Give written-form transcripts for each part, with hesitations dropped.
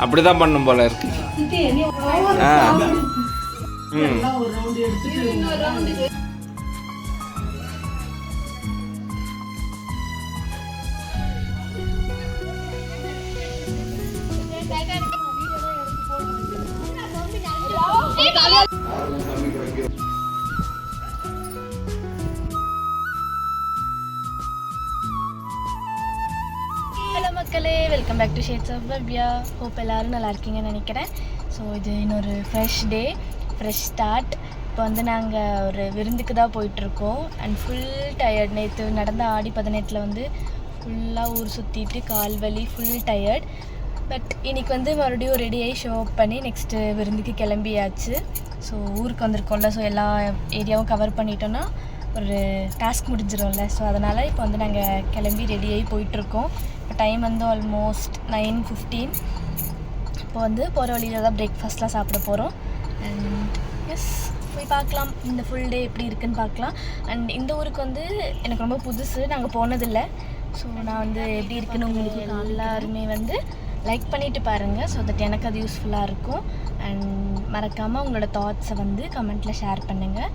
அப்படிதான் பண்ணும் போல இருக்கு. ஹலோ மக்களே, welcome back to shades of Bhavya. Hope எல்லோரும் நல்லா இருக்கீங்கன்னு நினைக்கிறேன். ஸோ இது இன்னொரு ஃப்ரெஷ் டே, ஃப்ரெஷ் ஸ்டார்ட். இப்போ வந்து நாங்கள் ஒரு விருந்துக்கு தான் போயிட்டுருக்கோம். And full tired. நேற்று நடந்த ஆடி 18 வந்து ஃபுல்லாக ஊர் சுற்றிட்டு கால் வலி, ஃபுல் டயர்ட். பட் இன்றைக்கி வந்து மறுபடியும் ரெடியாகி ஷோ அப் பண்ணி நெக்ஸ்ட்டு விருந்துக்கு கிளம்பியாச்சு. ஸோ ஊருக்கு வந்திருக்கோம்ல, ஸோ எல்லா ஏரியாவும் கவர் பண்ணிட்டோன்னா ஒரு டாஸ்க் முடிஞ்சிடும்ல. ஸோ அதனால் இப்போ வந்து நாங்கள் கிளம்பி ரெடியாகி போயிட்டுருக்கோம். இப்போ டைம் வந்து ஆல்மோஸ்ட் 9:15. இப்போ வந்து போகிற வழியில் தான் பிரேக்ஃபாஸ்ட்லாம் சாப்பிட போகிறோம். அண்ட் எஸ், போய் பார்க்கலாம் இந்த ஃபுல் டே எப்படி இருக்குதுன்னு பார்க்கலாம். அண்ட் இந்த ஊருக்கு வந்து எனக்கு ரொம்ப புதுசு, நாங்கள் போனதில்லை. ஸோ நான் வந்து எப்படி இருக்குன்னு உங்களுக்கு எல்லாருமே வந்து லைக் பண்ணிவிட்டு பாருங்கள். ஸோ தட் எனக்கு அது யூஸ்ஃபுல்லாக இருக்கும். அண்ட் மறக்காமல் உங்களோட தாட்ஸை வந்து கமெண்ட்டில் ஷேர் பண்ணுங்கள்.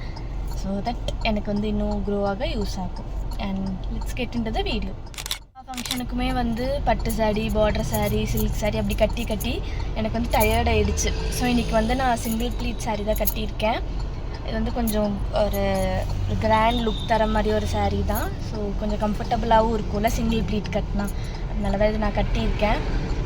ஸோ தட் எனக்கு வந்து இன்னும் க்ரோ ஆக யூஸ் ஆகும். And let's get into the video. ஃபங்க்ஷனுக்குமே வந்து பட்டு சாரீ, பார்டர் சாரீ, சில்க் சாரீ அப்படி கட்டி எனக்கு வந்து டயர்ட் ஆகிடுச்சு. ஸோ இன்றைக்கி வந்து நான் சிங்கிள் ப்ளீட் சாரீ தான் கட்டியிருக்கேன். இது வந்து கொஞ்சம் ஒரு கிராண்ட் லுக் தர மாதிரி ஒரு சாரீ தான். ஸோ கொஞ்சம் கம்ஃபர்டபுளாகவும் இருக்கும்ல சிங்கிள் ப்ளீட் கட்டினா. அதனால தான் இது நான் கட்டியிருக்கேன்.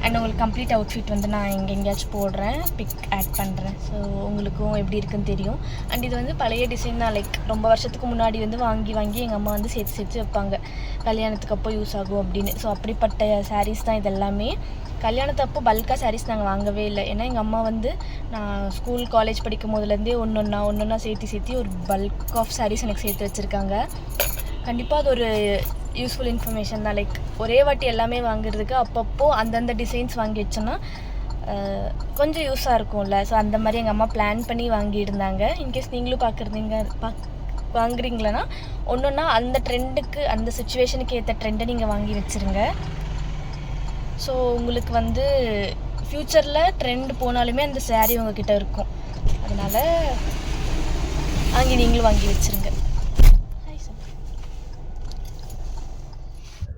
அண்ட் உங்களுக்கு கம்ப்ளீட் அவுட்ஃபிட் வந்து நான் எங்கேயாச்சும் போடுறேன், பிக் ஆட் பண்ணுறேன். ஸோ உங்களுக்கும் எப்படி இருக்குன்னு தெரியும். அண்ட் இது வந்து பழைய டிசைன் தான். லைக் ரொம்ப வருஷத்துக்கு முன்னாடி வந்து வாங்கி எங்கள் அம்மா வந்து சேர்த்து வைப்பாங்க, கல்யாணத்துக்கு அப்போ யூஸ் ஆகும் அப்படின்னு. ஸோ அப்படிப்பட்ட சாரீஸ் தான் இது எல்லாமே. கல்யாணத்தப்போ பல்காக சாரீஸ் நாங்கள் வாங்கவே இல்லை. ஏன்னா எங்கள் அம்மா வந்து நான் ஸ்கூல் காலேஜ் படிக்கும் போதுலேருந்தே ஒன்றொன்னா சேர்த்து ஒரு பல்க் ஆஃப் சாரீஸ் எனக்கு சேர்த்து வச்சுருக்காங்க. கண்டிப்பாக அது ஒரு யூஸ்ஃபுல் இன்ஃபர்மேஷன் தான். லைக் ஒரே வாட்டி எல்லாமே வாங்குறதுக்கு அப்பப்போ அந்தந்த டிசைன்ஸ் வாங்கி வச்சோன்னா கொஞ்சம் யூஸாக இருக்கும்ல. ஸோ அந்த மாதிரி எங்கள் அம்மா பிளான் பண்ணி வாங்கியிருந்தாங்க. இன்கேஸ் நீங்களும் வாங்குறீங்களன்னா ஒன்றா அந்த ட்ரெண்டுக்கு, அந்த சுச்சுவேஷனுக்கு ஏற்ற ட்ரெண்டை நீங்கள் வாங்கி வச்சுருங்க. ஸோ உங்களுக்கு வந்து ஃப்யூச்சரில் ட்ரெண்ட் போனாலுமே அந்த சாரீ உங்ககிட்ட இருக்கும். அதனால் நீங்களும் வாங்கி வச்சுருங்க.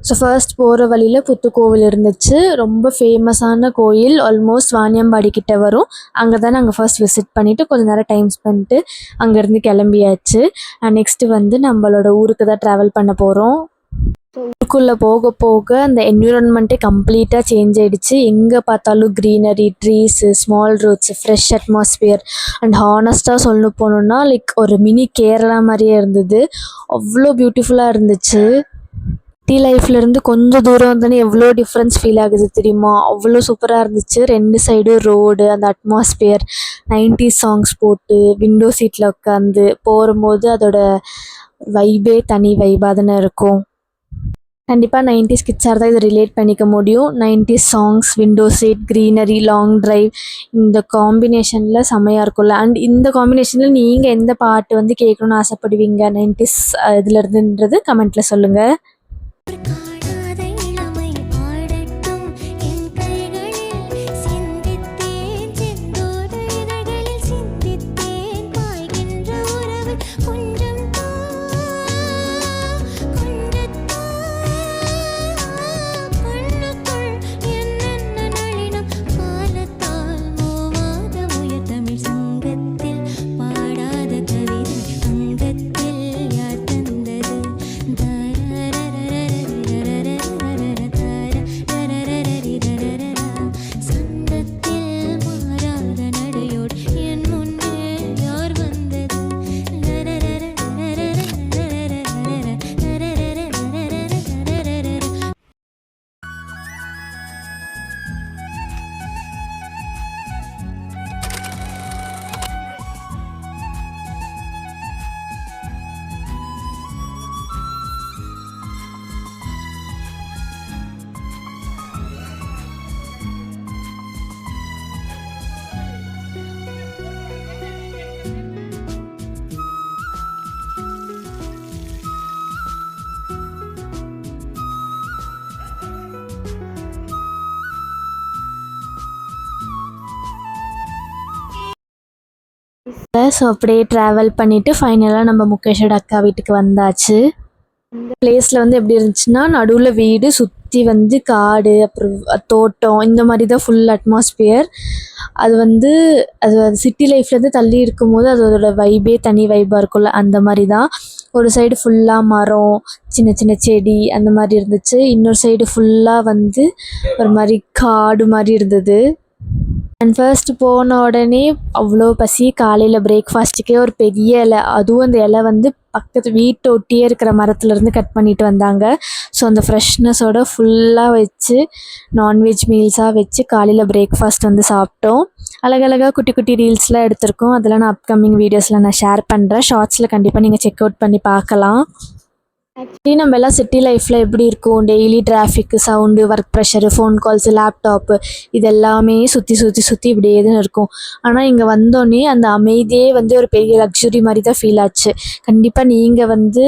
ஸோ ஃபர்ஸ்ட் போகிற வழியில் புத்துக்கோவில் இருந்துச்சு. ரொம்ப ஃபேமஸான கோயில். ஆல்மோஸ்ட் வாணியம்பாடி கிட்ட வரும். அங்கே தான் நாங்கள் ஃபர்ஸ்ட் விசிட் பண்ணிவிட்டு கொஞ்சம் நேரம் டைம் ஸ்பெண்ட்டு அங்கேருந்து கிளம்பியாச்சு. நெக்ஸ்ட்டு வந்து நம்மளோட ஊருக்கு தான் ட்ராவல் பண்ண போகிறோம். ஊருக்குள்ளே போக போக அந்த என்விரான்மெண்ட்டே கம்ப்ளீட்டாக சேஞ்ச் ஆகிடுச்சு. எங்கே பார்த்தாலும் greenery, trees, small roads, fresh atmosphere. And ஹானஸ்ட்டாக சொல்ல போனோன்னா லைக் ஒரு மினி கேரளா மாதிரியே இருந்தது. அவ்வளோ பியூட்டிஃபுல்லாக இருந்துச்சு. சிட்டி லைஃப்லேருந்து கொஞ்சம் தூரம் வந்தோன்னே எவ்வளோ டிஃப்ரென்ஸ் ஃபீல் ஆகுது தெரியுமா? அவ்வளோ சூப்பராக இருந்துச்சு. 2 சைடும் ரோடு, அந்த அட்மாஸ்பியர், 90s சாங்ஸ் போட்டு விண்டோ சீட்டில் உட்காந்து போகும்போது அதோட வைபே தனி வைபாக தானே இருக்கும். கண்டிப்பாக 90s கிட்ஸாக தான் இதை ரிலேட் பண்ணிக்க முடியும். 90s songs, window seat, greenery, long drive, இந்த காம்பினேஷனில் செம்மையாக இருக்கும்ல. அண்ட் இந்த காம்பினேஷனில் நீங்கள் எந்த பாட்டு வந்து கேட்கணுன்னு ஆசைப்படுவீங்க 90s இதில் இருந்துன்றது கமெண்ட்டில் சொல்லுங்கள். ஸோ அப்படியே ட்ராவல் பண்ணிவிட்டு ஃபைனலாக நம்ம முகேஷோட அக்கா வீட்டுக்கு வந்தாச்சு. இந்த பிளேஸில் வந்து எப்படி இருந்துச்சுன்னா, நடுவில் வீடு, சுற்றி வந்து காடு, அப்புறம் தோட்டம், இந்த மாதிரி தான் ஃபுல் அட்மாஸ்பியர். அது வந்து அது சிட்டி லைஃப்லேருந்து தள்ளி இருக்கும்போது அதோட வைபே தனி வைபாக இருக்கும்ல, அந்த மாதிரி தான். ஒரு சைடு ஃபுல்லாக மரம், சின்ன சின்ன செடி அந்த மாதிரி இருந்துச்சு. இன்னொரு சைடு ஃபுல்லாக வந்து ஒரு மாதிரி காடு மாதிரி இருந்தது. அண்ட் ஃபர்ஸ்ட் போன உடனே அவ்வளோ பசி. காலையில் பிரேக்ஃபாஸ்ட்டுக்கே ஒரு பெரிய இலை, அதுவும் அந்த இலை வந்து பக்கத்து வீட்டை ஒட்டியே இருக்கிற மரத்துலேருந்து கட் பண்ணிட்டு வந்தாங்க. ஸோ அந்த ஃப்ரெஷ்னஸோட ஃபுல்லாக வச்சு நான்வெஜ் மீல்ஸாக வச்சு காலையில் பிரேக்ஃபாஸ்ட் வந்து சாப்பிட்டோம். அழகழகாக குட்டி குட்டி ரீல்ஸ்லாம் எடுத்திருக்கோம். அதெல்லாம் நான் அப்கமிங் வீடியோஸில் நான் ஷேர் பண்ணுறேன். ஷார்ட்ஸில் கண்டிப்பாக நீங்கள் செக் அவுட் பண்ணி பார்க்கலாம். ஆக்சுவலி நம்ம எல்லாம் சிட்டி லைஃப்பில் எப்படி இருக்கும், daily traffic, sound, work pressure, phone calls, laptop, இது எல்லாமே சுற்றி சுற்றி சுற்றி இப்படியே தான் இருக்கும். ஆனால் இங்கே வந்தோடனே அந்த அமைதியே வந்து ஒரு பெரிய லக்ஸுரி மாதிரி தான் ஃபீல் ஆச்சு. கண்டிப்பாக நீங்கள் வந்து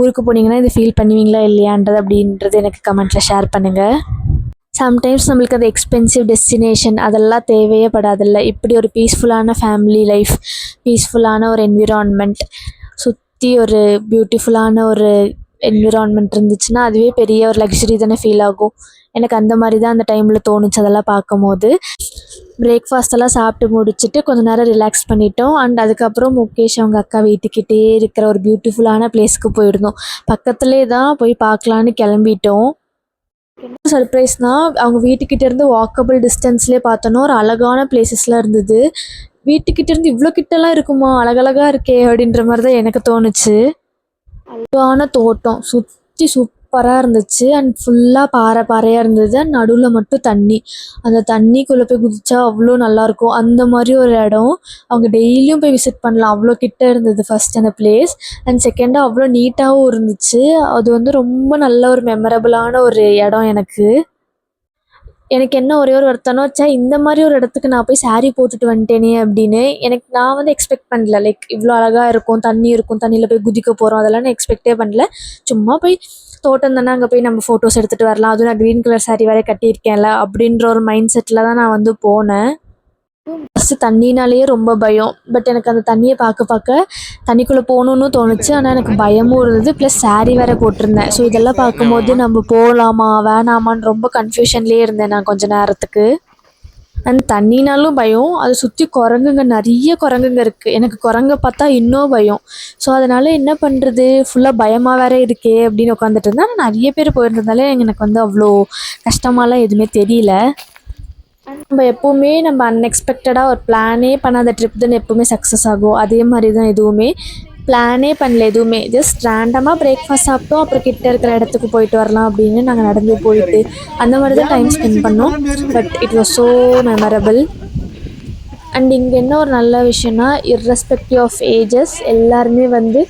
ஊருக்கு போனீங்கன்னா இதை ஃபீல் பண்ணுவீங்களா இல்லையான்றது அப்படின்றது எனக்கு கமெண்ட்டில் ஷேர் பண்ணுங்கள். சம்டைம்ஸ் நம்மளுக்கு அது எக்ஸ்பென்சிவ் டெஸ்டினேஷன் அதெல்லாம் தேவையே படாதில்ல. இப்படி ஒரு பீஸ்ஃபுல்லான ஃபேமிலி லைஃப், பீஸ்ஃபுல்லான ஒரு என்விரான்மெண்ட், சுற்றி ஒரு பியூட்டிஃபுல்லான ஒரு என்விரான்மெண்ட் இருந்துச்சுன்னா அதுவே பெரிய ஒரு லக்ஸுரி தானே ஃபீல் ஆகும். எனக்கு அந்த மாதிரி தான் அந்த டைமில் தோணுச்சு அதெல்லாம் பார்க்கும்போது. பிரேக்ஃபாஸ்ட்டெல்லாம் சாப்பிட்டு முடிச்சுட்டு கொஞ்சம் நேரம் ரிலாக்ஸ் பண்ணிட்டோம். அண்ட் அதுக்கப்புறம் முகேஷ் அவங்க அக்கா வீட்டுக்கிட்டே இருக்கிற ஒரு பியூட்டிஃபுல்லான பிளேஸ்க்கு போயிருந்தோம். பக்கத்துலேயே தான் போய் பார்க்கலான்னு கிளம்பிட்டோம். என்ன சர்ப்ரைஸ்னால், அவங்க வீட்டுக்கிட்ட இருந்து வாக்கபிள் டிஸ்டன்ஸ்லேயே பார்த்தோன்னா ஒரு அழகான பிளேசஸ்லாம் இருந்தது. வீட்டுக்கிட்டேருந்து இவ்வளோ கிட்டலாம் இருக்குமா, அழகழகாக இருக்கே அப்படின்ற மாதிரி தான் எனக்கு தோணுச்சு. அழகான தோட்டம் சுற்றி சூப்பராக இருந்துச்சு. அண்ட் ஃபுல்லாக பாறையாக இருந்தது. அண்ட் நடுவில் மட்டும் தண்ணி, அந்த தண்ணிக்குள்ளே போய் குதிச்சா அவ்வளோ நல்லாயிருக்கும். அந்த மாதிரி ஒரு இடம் அவங்க டெய்லியும் போய் விசிட் பண்ணலாம், அவ்வளோ கிட்ட இருந்தது ஃபஸ்ட் அந்த பிளேஸ். அண்ட் செகண்டாக அவ்வளோ நீட்டாகவும் இருந்துச்சு. அது வந்து ரொம்ப நல்ல ஒரு மெமரபுளான ஒரு இடம் எனக்கு. எனக்கு என்ன ஒரே ஒரு வருத்தம்னா, இந்த மாதிரி ஒரு இடத்துக்கு நான் போய் சாரீ போட்டுட்டு வந்துட்டேனே அப்படின்னு. நான் வந்து எக்ஸ்பெக்ட் பண்ணல, லைக் இவ்வளோ அழகாக இருக்கும், தண்ணி இருக்கும், தண்ணியில் போய் குதிக்க போகிறோம், அதெல்லாம் நான் எக்ஸ்பெக்டே பண்ணல. சும்மா போய் தோட்டம் தானே, அங்கே போய் நம்ம ஃபோட்டோஸ் எடுத்துகிட்டு வரலாம், அதுவும் நான் க்ரீன் கலர் சாரீ வேறு கட்டியிருக்கேன்ல அப்படின்ற ஒரு மைண்ட் செட்டில் தான் நான் வந்து போனேன். ஃபஸ்ட்டு தண்ணினாலேயே ரொம்ப பயம். பட் எனக்கு அந்த தண்ணியை பார்க்க தண்ணிக்குள்ளே போகணுன்னு தோணுச்சு. ஆனால் எனக்கு பயமும் இருந்தது, ப்ளஸ் சாரீ வேறு போட்டிருந்தேன். ஸோ இதெல்லாம் பார்க்கும்போது நம்ம போகலாமா வேணாமான்னு ரொம்ப கன்ஃபியூஷன்லேயே இருந்தேன் நான் கொஞ்சம் நேரத்துக்கு. அண்ட் தண்ணினாலும் பயம், அதை சுற்றி குரங்குங்க, நிறைய குரங்குங்க இருக்குது. எனக்கு குரங்கை பார்த்தா இன்னும் பயம். ஸோ அதனால் என்ன பண்ணுறது, ஃபுல்லாக பயமாக வேறு இருக்கே அப்படின்னு உட்காந்துட்டு இருந்தேன். ஆனால் நிறைய பேர் போயிருந்ததுனால எனக்கு வந்து அவ்வளோ கஷ்டமாலாம் எதுவுமே தெரியல. நம்ம எப்போவுமே நம்ம அன்எக்ஸ்பெக்டடாக ஒரு பிளானே பண்ணாத ட்ரிப் தான் எப்போவுமே சக்ஸஸ் ஆகும். அதே மாதிரி தான் இதுவுமே பிளானே பண்ணல எதுவுமே, ஜஸ்ட் ரேண்டமாக பிரேக்ஃபாஸ்ட் சாப்பிட்டோம், அப்புறம் கிட்ட இருக்கிற இடத்துக்கு போயிட்டு வரலாம் அப்படின்னு நாங்கள் நடந்து போயிட்டு அந்த மாதிரி தான் டைம் ஸ்பெண்ட் பண்ணோம். But it was so memorable. And இங்கே என்ன ஒரு நல்ல விஷயம்னா, இர்ரெஸ்பெக்டிவ் ஆஃப் ஏஜஸ் எல்லாருமே வந்து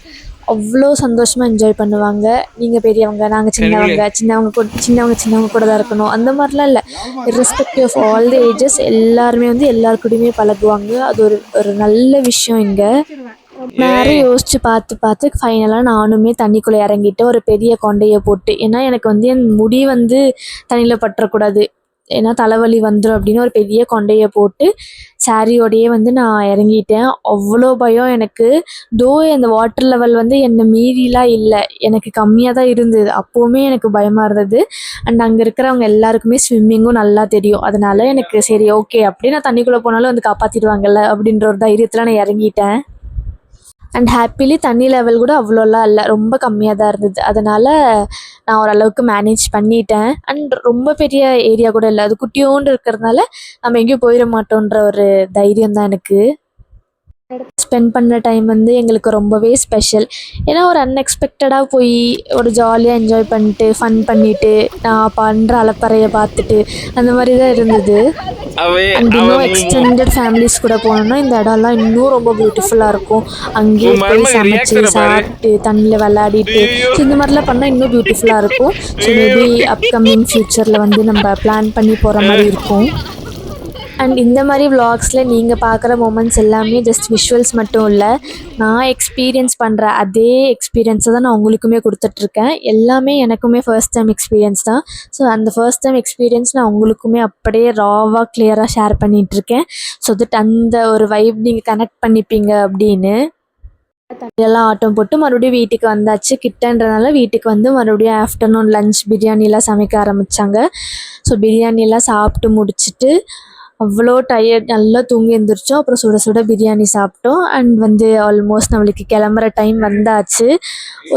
அவ்வளோ சந்தோஷமாக என்ஜாய் பண்ணுவாங்க. நீங்கள் பெரியவங்க, நாங்கள் சின்னவங்க கூட தான் இருக்கணும், அந்த மாதிரிலாம் இல்லை. Irrespective of all the ages எல்லாருமே வந்து எல்லாருக்கூடயுமே பழகுவாங்க. அது ஒரு நல்ல விஷயம் இங்கே. நேரம் யோசித்து பார்த்து ஃபைனலாக நானுமே தண்ணிக்குள்ளே இறங்கிட்டு ஒரு பெரிய கொண்டையை போட்டு, ஏன்னா எனக்கு வந்து என் முடி வந்து தண்ணியில் பற்றக்கூடாது, ஏன்னா தலைவலி வந்துடும் அப்படின்னு ஒரு பெரிய கொண்டையை போட்டு சாரியோடையே வந்து நான் இறங்கிட்டேன். அவ்வளோ பயம் எனக்கு. அந்த வாட்டர் லெவல் வந்து என்னை மீறிலாம் இல்லை, எனக்கு கம்மியாக தான் இருந்தது. அப்போவுமே எனக்கு பயமாக இருந்தது. அண்ட் அங்கே இருக்கிறவங்க எல்லாருக்குமே ஸ்விம்மிங்கும் நல்லா தெரியும். அதனால எனக்கு சரி ஓகே, அப்படியே நான் தண்ணிக்குள்ளே போனாலும் வந்து காப்பாற்றிடுவாங்கல்ல அப்படின்ற ஒரு தைரியத்தில் நான் இறங்கிட்டேன். அண்ட் ஹாப்பிலி தண்ணி லெவல் கூட அவ்வளோலாம் இல்லை, ரொம்ப கம்மியாக தான் இருந்தது. அதனால் நான் ஓரளவுக்கு மேனேஜ் பண்ணிட்டேன். அண்ட் ரொம்ப பெரிய ஏரியா கூட இல்லை, அது குட்டியோண்டு இருக்கிறதுனால நம்ம எங்கேயும் போயிட மாட்டோன்ற ஒரு தைரியம் தான் எனக்கு. ஸ்பெண்ட் பண்ண டைம் வந்து எங்களுக்கு ரொம்பவே ஸ்பெஷல். ஏன்னா ஒரு அன்எக்ஸ்பெக்டடாக போய் ஒரு ஜாலியாக என்ஜாய் பண்ணிட்டு ஃபன் பண்ணிவிட்டு நான் பண்ணுற அலப்பறையை பார்த்துட்டு அந்த மாதிரி தான் இருந்தது. அண்ட் இன்னும் எக்ஸ்டெண்டட் ஃபேமிலிஸ் கூட போனோம்னா இந்த இடம்லாம் இன்னும் ரொம்ப பியூட்டிஃபுல்லாக இருக்கும். அங்கேயே போய் சமைச்சு சாப்பிட்டு தண்ணியில் விளையாடிட்டு ஸோ இந்த மாதிரிலாம் பண்ணால் இன்னும் பியூட்டிஃபுல்லாக இருக்கும். ஸோ மேபி அப்கமிங் ஃப்யூச்சரில் வந்து நம்ம பிளான் பண்ணி போகிற மாதிரி இருக்கும். அண்ட் இந்த மாதிரி vlogsல நீங்கள் பார்க்குற மொமெண்ட்ஸ் எல்லாமே ஜஸ்ட் விஷுவல்ஸ் மட்டும் இல்லை, நான் எக்ஸ்பீரியன்ஸ் பண்ணுற அதே எக்ஸ்பீரியன்ஸை தான் நான் உங்களுக்குமே கொடுத்துட்ருக்கேன். எல்லாமே எனக்குமே ஃபர்ஸ்ட் டைம் எக்ஸ்பீரியன்ஸ் தான். ஸோ அந்த ஃபர்ஸ்ட் டைம் எக்ஸ்பீரியன்ஸ் நான் உங்களுக்குமே அப்படியே ராவாக கிளியராக ஷேர் பண்ணிகிட்ருக்கேன். ஸோ தட் அந்த ஒரு வைப் நீங்கள் கனெக்ட் பண்ணிப்பீங்க அப்படின்னு. தண்ணியெல்லாம் ஆட்டம் போட்டு மறுபடியும் வீட்டுக்கு வந்தாச்சு. கிட்டன்றனால வீட்டுக்கு வந்து மறுபடியும் ஆஃப்டர்நூன் லஞ்ச் பிரியாணிலாம் சமைக்க ஆரம்பித்தாங்க. ஸோ பிரியாணிலாம் சாப்பிட்டு முடிச்சுட்டு அவ்வளோ டயர்ட், நல்லா தூங்கி எழுந்திரிச்சோம். அப்புறம் சுட சுட பிரியாணி சாப்பிட்டோம். அண்ட் வந்து ஆல்மோஸ்ட் நம்மளுக்கு கிளம்புற டைம் வந்தாச்சு.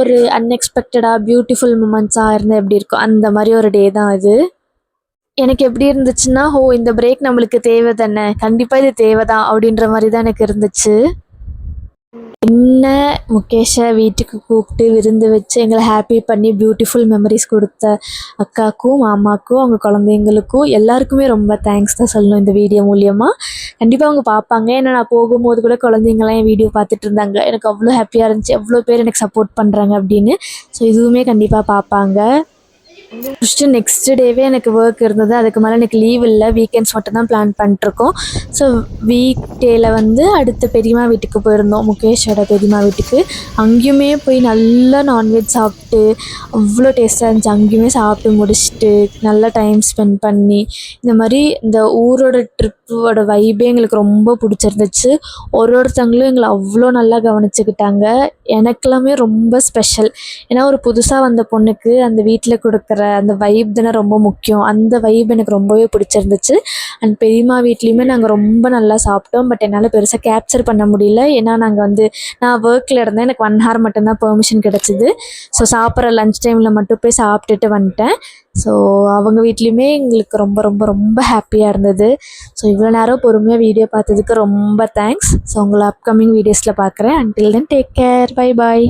ஒரு அன்எக்ஸ்பெக்டடாக பியூட்டிஃபுல் மூமெண்ட்ஸாக இருந்தால் எப்படி இருக்கும், அந்த மாதிரி ஒரு டே தான் இது. எனக்கு எப்படி இருந்துச்சுன்னா, இந்த பிரேக் நம்மளுக்கு தேவை தானே, கண்டிப்பாக இது தேவை தான் அப்படின்ற மாதிரி தான் எனக்கு இருந்துச்சு. என்ன முகேஷை வீட்டுக்கு கூப்பிட்டு விருந்து வச்சு எங்களை ஹாப்பி பண்ணி பியூட்டிஃபுல் மெமரிஸ் கொடுத்த அக்காவுக்கும் மாமாவுக்கும் அவங்க குழந்தைங்களுக்கும் எல்லாருக்குமே ரொம்ப தேங்க்ஸ் தான் சொல்லணும் இந்த வீடியோ மூலியமாக. கண்டிப்பாக அவங்க பார்ப்பாங்க. ஏன்னா நான் போகும்போது கூட குழந்தைங்களாம் என் வீடியோ பார்த்துட்டு இருந்தாங்க. எனக்கு அவ்வளோ ஹாப்பியாக இருந்துச்சு, எவ்வளோ பேர் எனக்கு சப்போர்ட் பண்ணுறாங்க அப்படின்னு. ஸோ இதுவுமே கண்டிப்பாக பார்ப்பாங்க. முடிச்சுட்டு நெக்ஸ்ட் டேவே எனக்கு ஒர்க் இருந்தது. அதுக்கு மேலே எனக்கு லீவ் இல்லை, வீக்கெண்ட்ஸ் மட்டும் தான் பிளான் பண்ணிட்டுருக்கோம். ஸோ வீக் டேயில் வந்து அடுத்த பெரியம்மா வீட்டுக்கு போயிருந்தோம், முகேஷோட பெரியம்மா வீட்டுக்கு. அங்கேயுமே போய் நல்லா நான்வெஜ் சாப்பிட்டு அவ்வளோ டேஸ்ட்டாக இருந்துச்சு. அங்கேயுமே சாப்பிட்டு முடிச்சுட்டு நல்லா டைம் ஸ்பெண்ட் பண்ணி இந்த மாதிரி இந்த ஊரோட ட்ரிப்போட வைபே எங்களுக்கு ரொம்ப பிடிச்சிருந்துச்சு. ஒருத்தங்களும் எங்களை அவ்வளோ நல்லா கவனிச்சுக்கிட்டாங்க. எனக்கெல்லாமே ரொம்ப ஸ்பெஷல். ஏன்னா ஒரு புதுசாக வந்த பொண்ணுக்கு அந்த வீட்டில் கொடுக்குற அந்த வைப் தானே ரொம்ப முக்கியம். அந்த வைப் எனக்கு ரொம்பவே பிடிச்சிருந்துச்சு. அண்ட் பெரியம்மா வீட்லேயுமே நாங்கள் ரொம்ப நல்லா சாப்பிட்டோம். பட் என்னால் பெருசாக கேப்சர் பண்ண முடியல. ஏன்னா நாங்கள் வந்து நான் ஒர்க்கில் இருந்தேன், எனக்கு 1 hour மட்டும்தான் பெர்மிஷன் கிடச்சிது. ஸோ சாப்பிட்ற லன்ச் டைமில் மட்டும் போய் சாப்பிட்டுட்டு வந்துட்டேன். ஸோ அவங்க வீட்லேயுமே எங்களுக்கு ரொம்ப ரொம்ப ரொம்ப ஹாப்பியாக இருந்தது. ஸோ இவ்வளோ நேரம் பொறுமையாக வீடியோ பார்த்ததுக்கு ரொம்ப தேங்க்ஸ். ஸோ உங்களை அப்கமிங் வீடியோஸில் பார்க்குறேன். Until then take care, bye bye.